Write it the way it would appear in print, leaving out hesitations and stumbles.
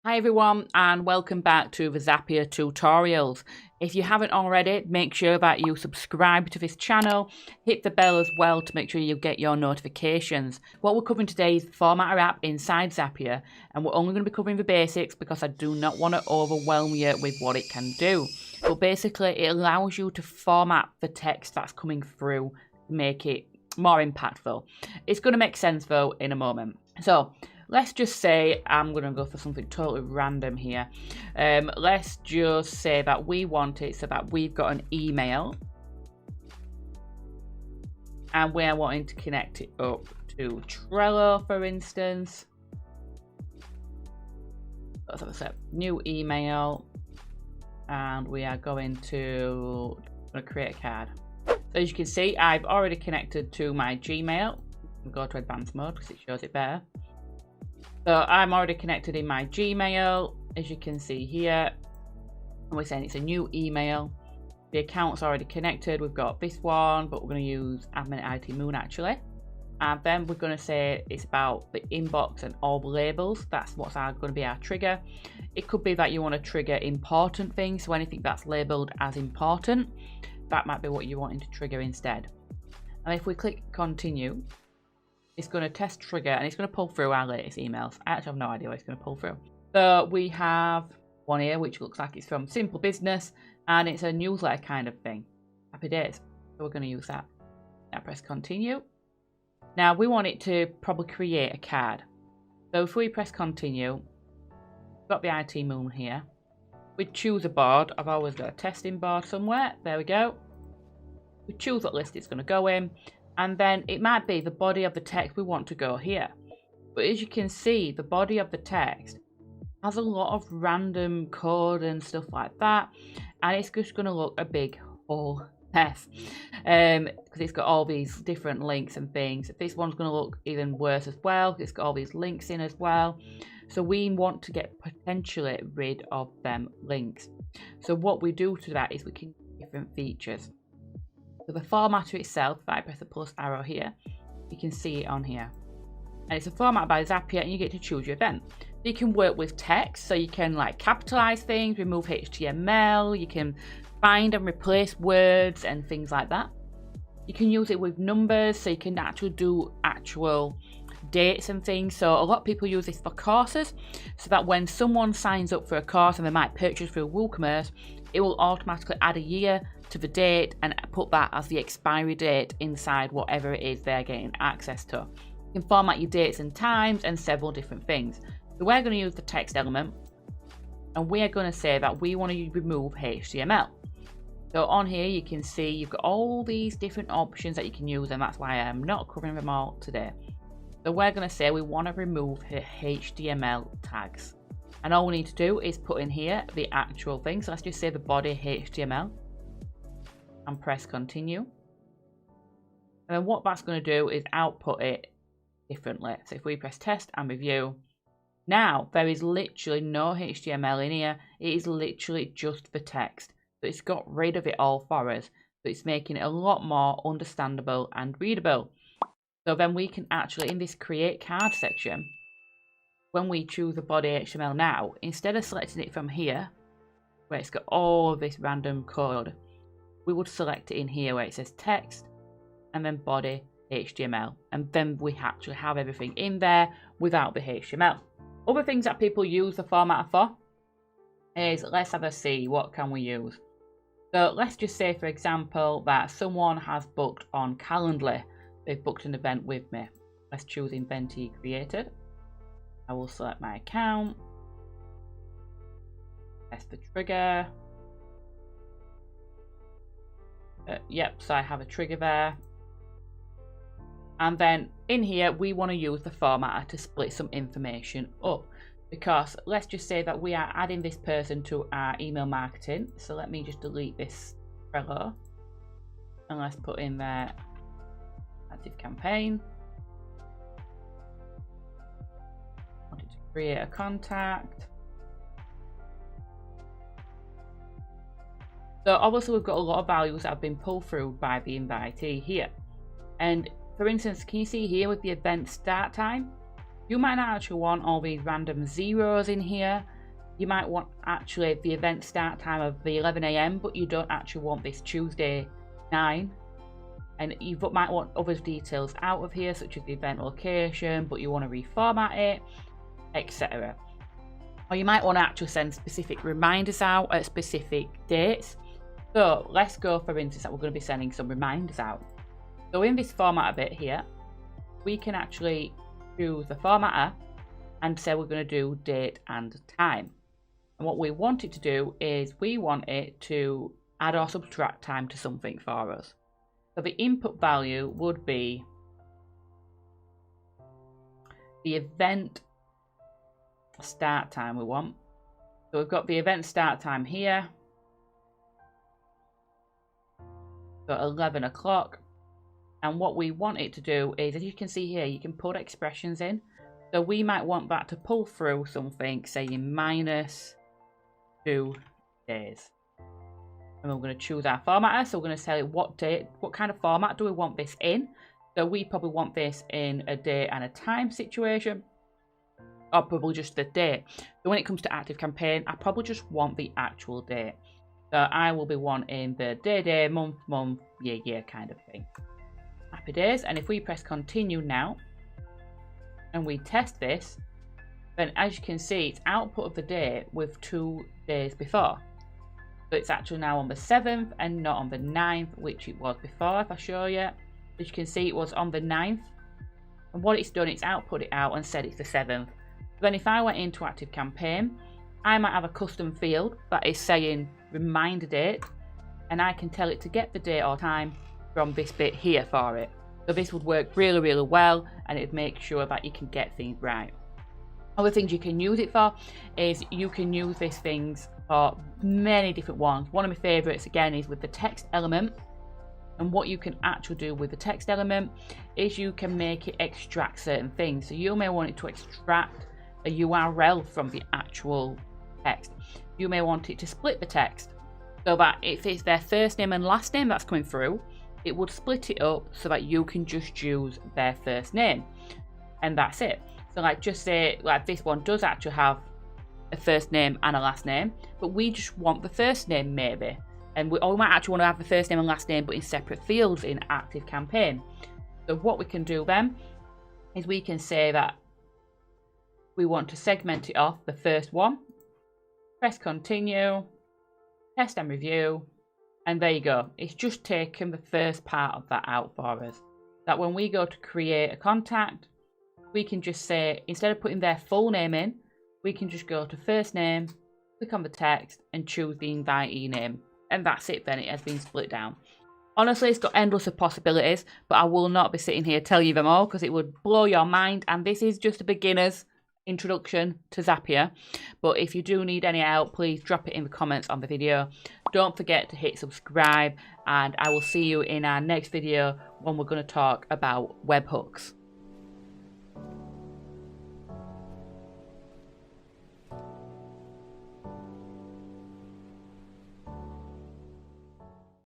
Hi everyone and welcome back to the Zapier tutorials. If you haven't already, make sure that you subscribe to this channel, hit the bell as well to make sure you get your notifications. What we're covering today is the Formatter app inside Zapier, and we're only going to be covering the basics because I do not want to overwhelm you with what it can do. But basically it allows you to format the text that's coming through to make it more impactful. It's going to make sense though in a moment. So let's just say I'm going to go for something totally random here. Let's just say that we want it so that we've got an email and we're wanting to connect it up to Trello, for instance. Let's have a set. New email, and we are going to create a card. So as you can see, I've already connected to my Gmail. I'll go to advanced mode because it shows it better. So I'm already connected in my Gmail, as you can see here. And we're saying it's a new email. The account's already connected. We've got this one, but we're going to use admin IT Moon actually. And then we're going to say it's about the inbox and all the labels. That's what's going to be our trigger. It could be that you want to trigger important things. So anything that's labeled as important, that might be what you're wanting to trigger instead. And if we click continue, it's going to test trigger and it's going to pull through our latest emails. I actually have no idea what it's going to pull through. So we have one here which looks like it's from Simple Business and it's a newsletter kind of thing. Happy days. So we're going to use that. Now press continue. Now we want it to probably create a card. So if we press continue, we've got the IT Moon here. We choose a board. I've always got a testing board somewhere. There we go. We choose what list it's going to go in. And then it might be the body of the text we want to go here. But as you can see, the body of the text has a lot of random code and stuff like that. And it's just going to look a big whole mess. Because it's got all these different links and things. This one's going to look even worse as well. It's got all these links in as well. So we want to get potentially rid of them links. So what we do to that is we can use different features. So the formatter itself, if I press the plus arrow here, you can see it on here. And it's a format by Zapier and you get to choose your event. You can work with text, so you can like capitalize things, remove HTML, you can find and replace words and things like that. You can use it with numbers, so you can actually do actual dates and things. So a lot of people use this for courses, so that when someone signs up for a course and they might purchase through WooCommerce, it will automatically add a year to the date and put that as the expiry date inside whatever it is they're getting access to. You can format your dates and times and several different things. So we're going to use the text element and we're going to say that we want to remove HTML. So on here you can see you've got all these different options that you can use, and that's why I'm not covering them all today. So we're going to say we want to remove HTML tags. And all we need to do is put in here the actual thing. So let's just say the body HTML and press continue. And then what that's going to do is output it differently. So if we press test and review, now there is literally no HTML in here. It is literally just the text. So it's got rid of it all for us. So it's making it a lot more understandable and readable. So then we can actually, in this create card section, when we choose the body HTML now, instead of selecting it from here, where it's got all of this random code, we would select it in here where it says text and then body HTML. And then we actually have everything in there without the HTML. Other things that people use the formatter for is, let's have a see, what can we use? So let's just say, for example, that someone has booked on Calendly. They've booked an event with me. Let's choose Inventee Created. I will select my account, press the trigger. Yep, so I have a trigger there. And then in here, we want to use the formatter to split some information up. Because let's just say that we are adding this person to our email marketing. So let me just delete this Trello. And let's put in there active campaign. Create a contact. So obviously we've got a lot of values that have been pulled through by the invitee here. And for instance, can you see here with the event start time? You might not actually want all these random zeros in here. You might want actually the event start time of the 11 AM, but you don't actually want this Tuesday 9. And you might want other details out of here, such as the event location, but you want to reformat it, etc. Or you might want to actually send specific reminders out at specific dates. So let's go, for instance, that we're going to be sending some reminders out. So in this formatter bit here, we can actually choose the formatter and say we're going to do date and time. And what we want it to do is we want it to add or subtract time to something for us. So the input value would be the event start time we want. So we've got the event start time here. So 11 o'clock. And what we want it to do is, as you can see here, you can put expressions in. So we might want that to pull through something, saying -2 days. And we're going to choose our formatter. So we're going to tell it what date, what kind of format do we want this in. So we probably want this in a date and a time situation, or probably just the date. So when it comes to ActiveCampaign, I probably just want the actual date. So I will be wanting the day, month, year kind of thing. Happy days. And if we press continue now and we test this, then as you can see, it's output of the day with 2 days before. So it's actually now on the 7th and not on the 9th, which it was before. If I show you, as you can see, it was on the 9th. And what it's done, it's output it out and said it's the 7th. Then if I went into ActiveCampaign, I might have a custom field that is saying reminder date, and I can tell it to get the date or time from this bit here for it. So this would work really, really well, and it'd make sure that you can get things right. Other things you can use it for is you can use these things for many different ones. One of my favorites again is with the text element. And what you can actually do with the text element is you can make it extract certain things. So you may want it to extract a URL from the actual text. You may want it to split the text so that if it's their first name and last name that's coming through, it would split it up so that you can just use their first name, and that's it. So like, just say like this one does actually have a first name and a last name, but we just want the first name maybe, and we might actually want to have the first name and last name but in separate fields in ActiveCampaign. So what we can do then is we can say that we want to segment it off the first one, press continue, test and review, and there you go. It's just taken the first part of that out for us. That when we go to create a contact, we can just say, instead of putting their full name in, we can just go to first name, click on the text and choose the invitee name. And that's it then, it has been split down. Honestly, it's got endless of possibilities, but I will not be sitting here telling you them all because it would blow your mind, and this is just a beginner's introduction to Zapier. But if you do need any help, please drop it in the comments on the video. Don't forget to hit subscribe, and I will see you in our next video when we're going to talk about webhooks.